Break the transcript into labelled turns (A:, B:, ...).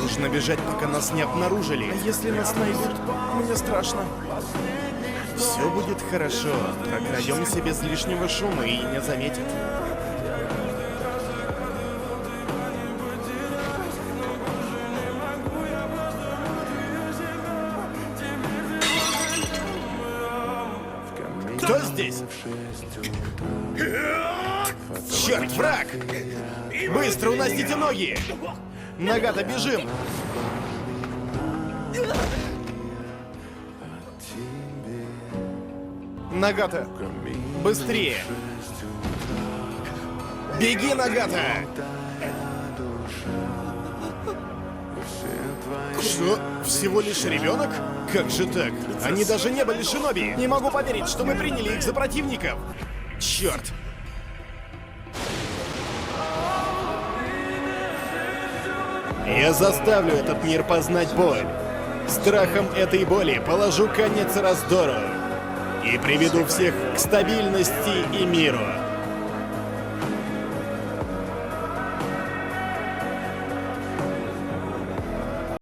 A: Нужно бежать, пока нас не обнаружили.
B: А если нас найдут? Мне страшно.
A: Все будет хорошо. Прокрадемся без лишнего шума и не заметят. Кто здесь? Черт, враг! Быстро уносите ноги! Нагата, бежим! Нагата, быстрее! Беги, Нагата! Что? Всего лишь ребенок? Как же так? Они даже не были шиноби! Не могу поверить, что мы приняли их за противников! Черт! Я заставлю этот мир познать боль. Страхом этой боли положу конец раздору и приведу всех к стабильности и миру.